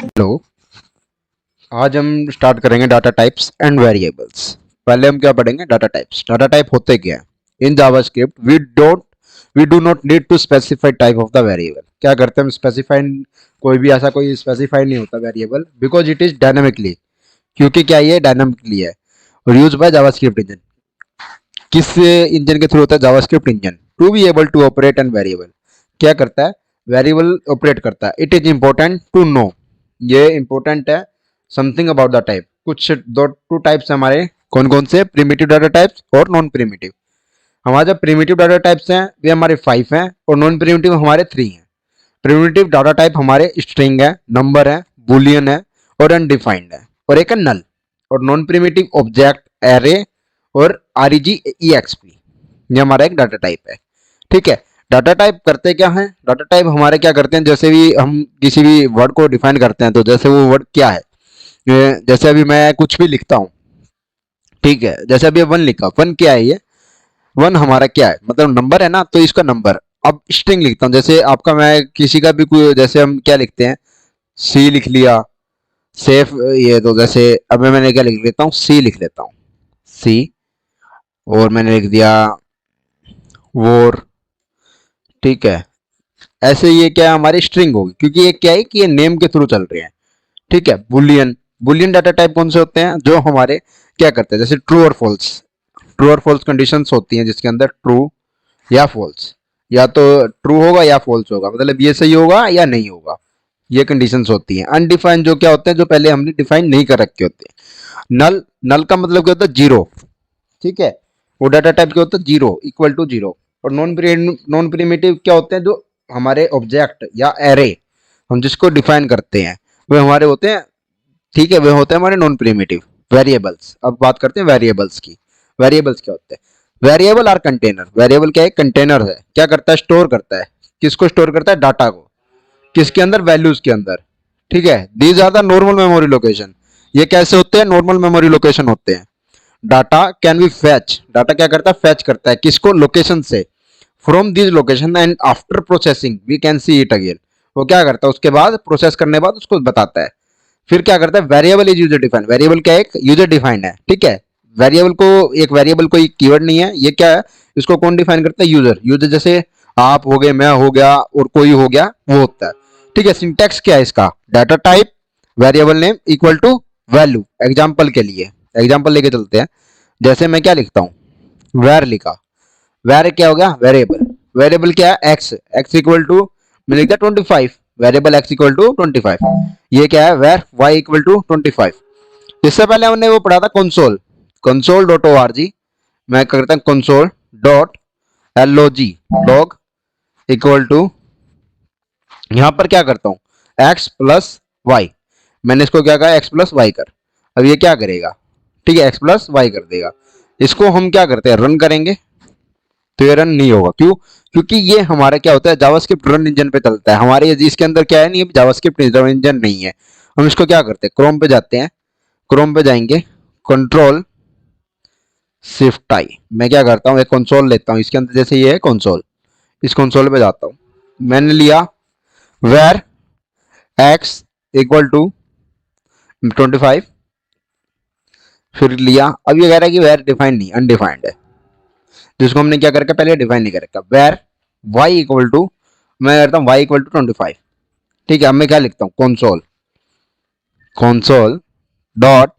Hello. आज हम start करेंगे डाटा टाइप्स एंड वेरिएबल्स। पहले हम क्या पढ़ेंगे? Data types. डाटा टाइप होते क्या है? In JavaScript we do not need to specify type of the variable. क्या करते हैं हम? स्पेसिफाई कोई भी ऐसा कोई स्पेसिफाई नहीं होता variable, because it is dynamically. क्योंकि क्या ये डायनामिकली है और यूज बाय जावास्क्रिप्ट इंजन। किस इंजन के थ्रू होता है? JavaScript engine. To be able to operate and variable क्या करता है? वेरिएबल ऑपरेट करता है। It is important to know, ये इंपॉर्टेंट है समथिंग अबाउट द टाइप। कुछ दो टू टाइप्स हमारे कौन कौन से? प्रिमिटिव डाटा टाइप्स और नॉन प्रिमिटिव। हमारे जो प्रिमिटिव डाटा टाइप्स हैं वे हमारे 5 हैं और नॉन प्रिमिटिव हमारे 3 हैं। प्रिमिटिव डाटा टाइप हमारे स्ट्रिंग है, नंबर है, बुलियन है और अनडिफाइंड है, और एक है नल। और नॉन प्रिमिटिव ऑब्जेक्ट, एरे और REGEXP, ये हमारा एक डाटा टाइप है। ठीक है। डाटा टाइप करते क्या है? डाटा टाइप हमारे क्या करते हैं, जैसे भी हम किसी भी वर्ड को डिफाइन करते हैं तो जैसे वो वर्ड क्या है, जैसे अभी मैं कुछ भी लिखता हूँ, ठीक है, जैसे अभी वन लिखा, वन क्या है? ये वन हमारा क्या है? मतलब नंबर है ना, तो इसका नंबर। अब स्ट्रिंग लिखता हूँ, जैसे आपका मैं किसी का भी कोई, जैसे हम क्या लिखते हैं, सी लिख लिया, सेफ ये, तो जैसे अब मैंने क्या लिख लेता हूँ, सी लिख लेता हूँ, सी। और मैंने लिख दिया वोर। ठीक है। ऐसे ये क्या है? हमारी स्ट्रिंग होगी, क्योंकि ये क्या है कि ये नेम के थ्रू चल रहे हैं। ठीक है। बुलियन, बुलियन डाटा टाइप कौन से होते हैं? जो हमारे क्या करते हैं, जैसे ट्रू और फॉल्स। ट्रू और फॉल्स कंडीशंस होती हैं जिसके अंदर ट्रू या फॉल्स, या तो ट्रू होगा या फॉल्स होगा, मतलब ये सही होगा या नहीं होगा, ये कंडीशंस होती हैं। अनडिफाइंड जो क्या होते हैं, जो पहले हमने डिफाइन नहीं कर रखे होते हैं। नल, नल का मतलब क्या होता है? जीरो। ठीक है। वो डाटा टाइप क्या होता है? Zero, equal to zero. और नॉन प्रिमिटिव क्या होते हैं? जो हमारे ऑब्जेक्ट या एरे हम जिसको डिफाइन करते हैं वे हमारे होते हैं, ठीक है, वे होते हैं हमारे नॉन प्रिमिटिव वेरिएबल्स। अब बात करते हैं वेरिएबल्स की। वेरिएबल्स क्या होते हैं? Variable are container. वेरिएबल क्या है? कंटेनर है। क्या करता है? स्टोर करता है। किसको स्टोर करता है? डाटा को। किसके अंदर? वैल्यूज के अंदर। ठीक है। These are the normal memory location. ये कैसे होते हैं? नॉर्मल मेमोरी लोकेशन होते हैं। Data can be fetch. Data क्या करता है? फैच करता है। किसको? लोकेशन से। From this location and after processing we can see it again. वो क्या करता है? उसके बाद प्रोसेस करने के बाद उसको बताता है। फिर क्या करता है? Variable is user defined. Variable क्या है? एक यूजर डिफाइंड है। ठीक है। वेरिएबल को, एक वेरिएबल कोई कीवर्ड नहीं है, ये क्या है? इसको कौन डिफाइन करता है? यूजर। यूजर जैसे आप हो गए, मैं हो गया और कोई हो गया, वो होता है। ठीक है। सिंटैक्स क्या है इसका? Data type, variable name equal to value. Example के लिए एग्जाम्पल लेके चलते हैं। जैसे मैं क्या लिखता हूँ, वेर लिखा। वेर क्या हो गया? वेरिएबल। वेरिएबल क्या है? एक्स। एक्स इक्वल टू, मैं लिखता 25। Variable X equal to 25। ये क्या है? Var Y equal to 25। इससे पहले हमने वो पढ़ा था console. Console dot O R G. मैं करता हूँ console dot LOG, log equal to, यहां पर क्या करता हूं, एक्स प्लस वाई। मैंने इसको क्या कहा? एक्स प्लस वाई कर। अब ये क्या करेगा? ठीक है, एक्स प्लस वाई कर देगा। इसको हम क्या करते हैं? रन करेंगे तो ये रन नहीं होगा। क्यों? क्योंकि ये हमारा क्या होता है? जावास्क्रिप्ट रन इंजन पे चलता है। हमारे इसके अंदर क्या है? नहीं, जावास्क्रिप्ट रन इंजन नहीं है। हम इसको क्या करते हैं? क्रोम पे जाते हैं। क्रोम पे जाएंगे, कंट्रोल शिफ्ट आई। मैं क्या करता हूँ? एक कंसोल लेता हूँ, इसके अंदर जैसे ये है कंसोल, इस कंसोल पे जाता हूँ। मैंने लिया वेर एक्स इक्वल टू 25। फिर लिया, अब ये कह रहा है कि वेर डिफाइंड नहीं, अनडिफाइंड है, जिसको हमने क्या करके पहले डिफाइन नहीं कर रखा। वेर वाई इक्वल टू, मैं करता हूँ वाई इक्वल टू 25। ठीक है। अब मैं क्या लिखता हूँ? Console, console dot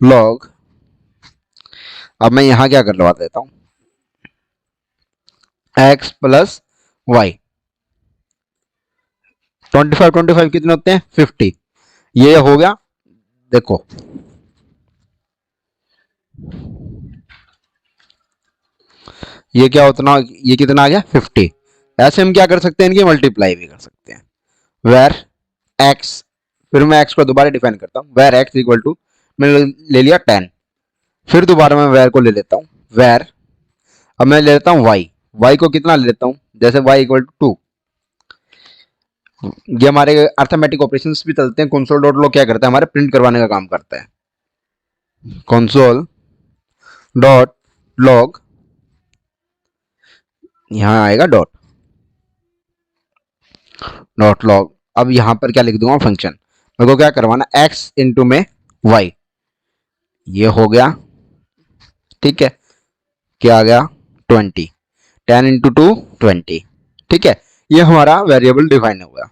log. अब मैं यहां क्या कर लगा देता हूँ, एक्स प्लस वाई। 25 कितने होते हैं? 50। ये हो गया। देखो, ये क्या उतना, ये कितना आ गया? 50। ऐसे हम क्या कर सकते हैं? इनकी मल्टीप्लाई भी कर सकते हैं। वेर एक्स, फिर मैं एक्स को दोबारा डिफाइन करता हूँ, वेर एक्स इक्वल टू, मैंने ले लिया 10। फिर दोबारा मैं वेर को ले लेता हूँ, वेर, अब मैं ले लेता हूँ वाई। वाई को कितना ले लेता हूँ? जैसे वाई इक्वल टू 2। ये हमारे अर्थमेटिक ऑपरेशंस भी चलते हैं। कंसोल डॉट लॉग क्या करता है? हमारे प्रिंट करवाने का काम करता है। कंसोल डॉट लॉग, यहां आएगा डॉट, डॉट लॉग। अब यहाँ पर क्या लिख दूंगा फंक्शन, मेरे को क्या करवाना x इंटू में y, ये हो गया, ठीक है, क्या आ गया 20, 10 इंटू 2 20, ठीक है, ये हमारा वेरिएबल डिफाइन हो गया,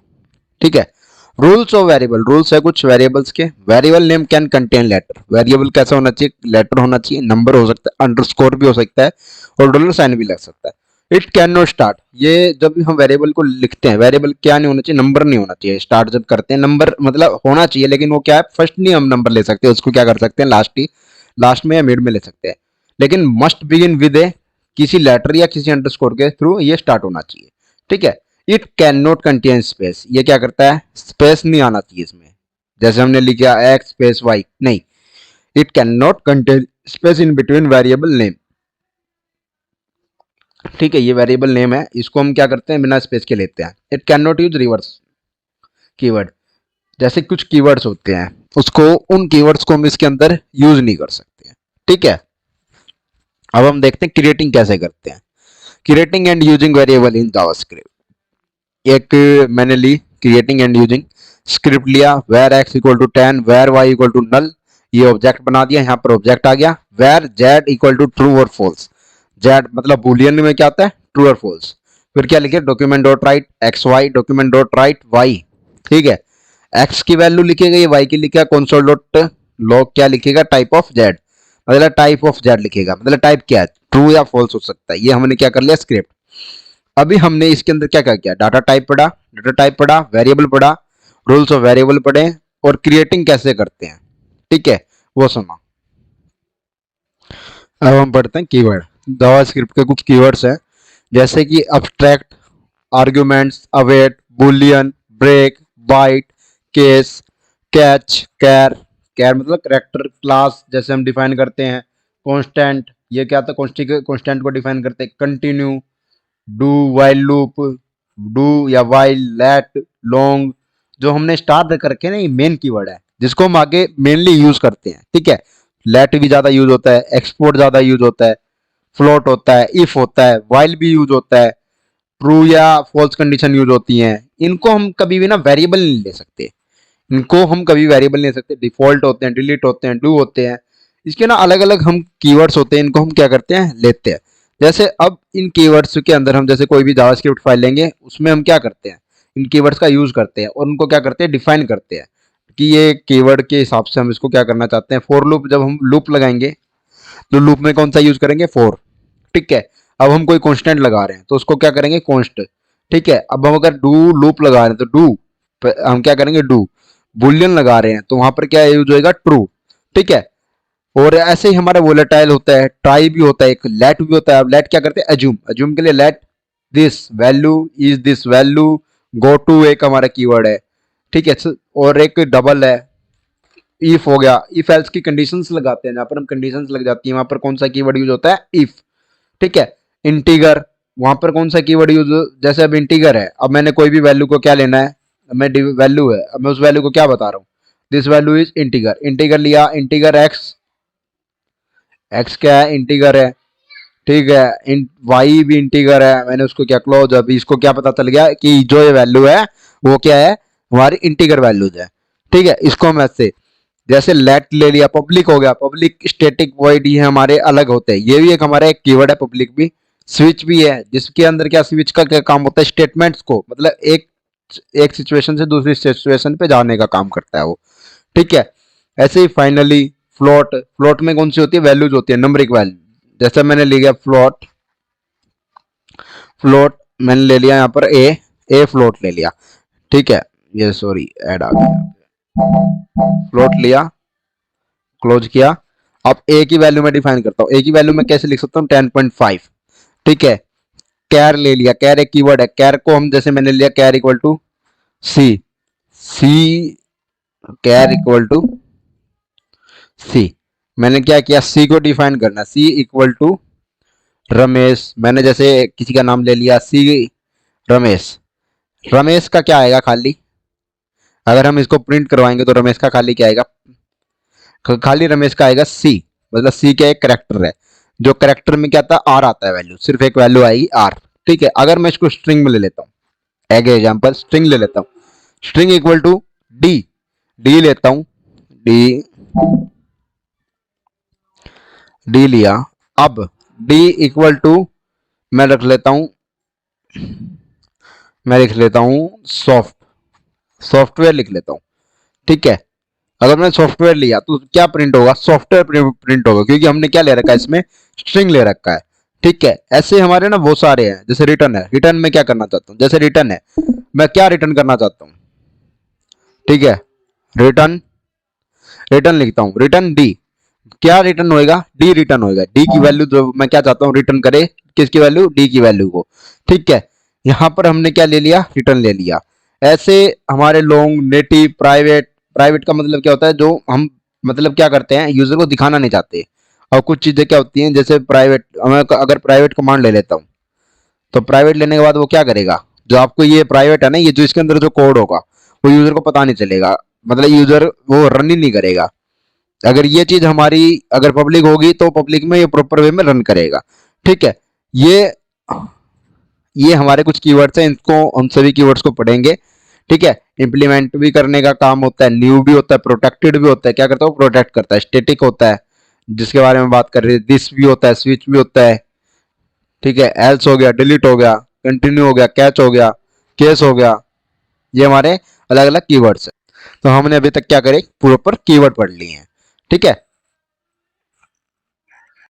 ठीक है। रूल्स ऑफ वेरिएबल, रूल्स है कुछ वेरिएबल्स के। Variable name can contain letter, variable कैसा होना चाहिए, लेटर होना चाहिए, नंबर हो सकता है, अंडरस्कोर भी हो सकता है और डॉलर साइन भी लग सकता है। इट कैन नॉट स्टार्ट, ये जब भी हम वेरिएबल को लिखते हैं, वेरिएबल क्या नहीं होना चाहिए, नंबर नहीं होना चाहिए। स्टार्ट जब करते हैं नंबर मतलब होना चाहिए, लेकिन वो क्या है, फर्स्ट नहीं हम नंबर ले सकते, उसको क्या कर सकते हैं लास्ट में या मिड में ले सकते हैं, लेकिन मस्ट बिगिन विद ए किसी लेटर या किसी अंडरस्कोर के थ्रू ये स्टार्ट होना चाहिए, ठीक है। It can not contain space, ये क्या करता है, स्पेस नहीं आना चाहिए इसमें, जैसे हमने लिखा एक्स स्पेस वाई, नहीं, it can not contain space in between variable name, ठीक है, ये वेरिएबल नेम है, इसको हम क्या करते हैं बिना स्पेस के लेते हैं। It can not use reverse keyword, जैसे कुछ कीवर्ड्स होते हैं, उसको उन कीवर्ड्स को हम इसके अंदर यूज नहीं कर सकते हैं, ठीक है। अब हम देखते हैं क्रिएटिंग कैसे करते हैं, creating and using variable in JavaScript. एक मैंने ली क्रिएटिंग एंड यूजिंग स्क्रिप्ट लिया, var X equal to 10, var Y equal to null, ये ऑब्जेक्ट बना दिया, यहाँ पर ऑब्जेक्ट आ गया, var Z equal to true और फॉल्स, जेड मतलब बुलियन में क्या आता है, ट्रू और फॉल्स। फिर क्या लिखे, document dot write X Y, document dot write Y, ठीक है, एक्स की वैल्यू लिखी गई, वाई की लिखा, कंसोल डॉट लॉग क्या लिखेगा, टाइप ऑफ जेड, मतलब टाइप ऑफ जेड लिखेगा, मतलब टाइप क्या है, ट्रू या फॉल्स हो सकता है। ये हमने क्या कर लिया स्क्रिप्ट। अभी हमने इसके अंदर क्या क्या किया, डाटा टाइप पढ़ा, वेरिएबल पढ़ा, रूल्स ऑफ वेरिएबल पढ़े और क्रिएटिंग कैसे करते हैं, ठीक है, वो सुना। अब हम पढ़ते हैं कीवर्ड। जावास्क्रिप्ट के कुछ कीवर्ड्स हैं, जैसे कि abstract, arguments, await, boolean, break, byte, case, catch, char, char मतलब करेक्टर क्लास जैसे हम डिफाइन करते हैं, कांस्टेंट, ये क्या था, कांस्टेंट को डिफाइन करते हैं, continue, do while loop, do या वाइल, लेट, लॉन्ग, जो हमने स्टार कर रखे ना, ये मेन कीवर्ड है जिसको हम आगे मेनली यूज करते हैं, ठीक है। लेट भी ज्यादा यूज होता है, एक्सपोर्ट ज्यादा यूज होता है, फ्लोट होता है, इफ होता है, वाइल भी यूज होता है, ट्रू या फॉल्स कंडीशन यूज होती हैं। इनको हम कभी भी ना वेरिएबल नहीं ले सकते, इनको हम कभी वेरिएबल नहीं ले सकते, डिफॉल्ट होते हैं, डिलीट होते हैं, डू होते हैं, इसके ना अलग अलग हम कीवर्ड्स होते हैं, इनको हम क्या करते हैं लेते हैं। जैसे अब इन कीवर्ड्स के अंदर हम जैसे कोई भी जावास्क्रिप्ट फाइल लेंगे, उसमें हम क्या करते हैं, इन कीवर्ड्स का यूज करते हैं और उनको क्या करते हैं डिफाइन करते हैं कि ये कीवर्ड के हिसाब से हम इसको क्या करना चाहते हैं। फॉर लूप, जब हम लूप लगाएंगे तो लूप में कौन सा यूज करेंगे, फॉर, ठीक है। अब हम कोई कॉन्स्टेंट लगा रहे हैं तो उसको क्या करेंगे, कॉन्स्ट, ठीक है। अब हम अगर डू लूप लगा रहे हैं तो डू हम क्या करेंगे, डू, बुलियन लगा रहे हैं तो वहां पर क्या यूज होएगा, ट्रू, ठीक है। और ऐसे ही हमारा वोलेटाइल होता है, ट्राई भी होता है, एक लेट भी होता है। अब लेट क्या करते हैं, अज्यूम, अज्यूम के लिए let this value is this value, go to एक हमारा कीवर्ड है, ठीक है। और एक डबल है, इफ हो गया, इफ एल्स की कंडीशंस लगाते हैं, जहां पर हम कंडीशंस लग जाती है वहां पर कौन सा कीवर्ड यूज होता है, इफ, ठीक है। इंटीगर, वहां पर कौन सा कीवर्ड यूज, जैसे अब इंटीगर है, अब मैंने कोई भी वैल्यू को क्या लेना है, मैं वैल्यू है, अब मैं उस वैल्यू को क्या बता रहा हूँ, this value is integer, integer लिया, इंटीगर एक्स, एक्स क्या है, इंटीगर है, ठीक है। वाई भी इंटीगर है, मैंने उसको क्या क्लोज, अभी इसको क्या पता चल गया कि जो ये वैल्यू है वो क्या है, हमारी इंटीगर वैल्यूज है, ठीक है। इसको हम ऐसे, जैसे लेट ले लिया, पब्लिक हो गया, पब्लिक स्टैटिक वॉइड, ये हमारे अलग होते हैं, ये भी एक हमारा एक कीवर्ड है, पब्लिक भी। स्विच भी है, जिसके अंदर क्या, स्विच का क्या काम होता है, स्टेटमेंट्स को मतलब एक एक सिचुएशन से दूसरी सिचुएशन पे जाने का काम करता है वो, ठीक है। ऐसे ही फाइनली फ्लोट, फ्लोट में कौन सी होती है, वैल्यूज होती है, नंबरिक वैल्यू, जैसे मैंने लिया फ्लोट, फ्लोट मैंने ले लिया यहाँ पर ए फ्लोट ले लिया, ठीक है। ये सॉरी ऐड आ गया, फ्लोट लिया, क्लोज किया। अब ए की वैल्यू में डिफाइन करता हूँ, ए की वैल्यू में कैसे लिख सकता हूँ, 10.5, ठीक है। कैर ले लिया, कैर एक कीवर्ड है, कैर को हम जैसे मैंने लिया char equal to C, C char equal to C, मैंने क्या किया, सी को डिफाइन करना, सी इक्वल टू रमेश, मैंने जैसे किसी का नाम ले लिया सी रमेश, रमेश का क्या आएगा खाली, अगर हम इसको प्रिंट करवाएंगे तो रमेश का खाली क्या आएगा, खाली रमेश का आएगा सी, मतलब सी क्या एक करेक्टर है, जो करेक्टर में क्या आता है, आर आता है वैल्यू, सिर्फ एक वैल्यू आएगी आर, ठीक है। अगर मैं इसको स्ट्रिंग में ले लेता हूँ, एग एग्जाम्पल स्ट्रिंग ले लेता हूँ, string equal to D, D लेता हूँ, डी, डी लिया। अब डी इक्वल टू मैं रख लेता हूँ, मैं लिख लेता हूँ सॉफ्टवेयर लिख लेता हूँ। ठीक है, अगर मैंने सॉफ्टवेयर लिया तो क्या प्रिंट होगा, सॉफ्टवेयर प्रिंट होगा, क्योंकि हमने क्या ले रखा है इसमें, स्ट्रिंग ले रखा है। ठीक है, ऐसे हमारे ना बहुत सारे हैं, जैसे रिटर्न है, रिटर्न में क्या करना चाहता हूँ, जैसे रिटर्न है, मैं क्या रिटर्न करना चाहता हूँ। ठीक है, रिटर्न, रिटर्न लिखता हूँ, रिटर्न डी, क्या रिटर्न होएगा, डी रिटर्न होएगा, डी की वैल्यू जो मैं क्या चाहता हूँ रिटर्न करे, किसकी वैल्यू, डी की वैल्यू को। ठीक है, यहाँ पर हमने क्या ले लिया, रिटर्न ले लिया। ऐसे हमारे लॉन्ग, नेटिव, प्राइवेट, प्राइवेट का मतलब क्या होता है, जो हम मतलब क्या करते हैं यूजर को दिखाना नहीं चाहते। और कुछ चीजें क्या होती हैं, जैसे प्राइवेट, मैं अगर प्राइवेट कमांड ले लेता हूँ, तो प्राइवेट लेने के बाद वो क्या करेगा, जो आपको ये प्राइवेट है ना, ये जो इसके अंदर जो कोड होगा वो यूजर को पता नहीं चलेगा, मतलब यूजर वो रन ही नहीं करेगा। अगर ये चीज हमारी अगर पब्लिक होगी तो पब्लिक में ये प्रॉपर वे में रन करेगा। ठीक है, ये ये हमारे कुछ कीवर्ड्स हैं, इनको हम सभी कीवर्ड्स को पढ़ेंगे। ठीक है, इंप्लीमेंट भी करने का काम होता है, न्यू भी होता है, प्रोटेक्टेड भी होता है, क्या करता है वो प्रोटेक्ट करता है, स्टेटिक होता है जिसके बारे में बात कर रहे हैं, दिस भी होता है, स्विच भी होता है। ठीक है, एल्स हो गया, डिलीट हो गया, कंटिन्यू हो गया, कैच हो गया, केस हो गया, ये हमारे अलग अलग कीवर्ड्स है। तो हमने अभी तक क्या करे, प्रॉपर कीवर्ड पढ़ लिए हैं। ठीक है,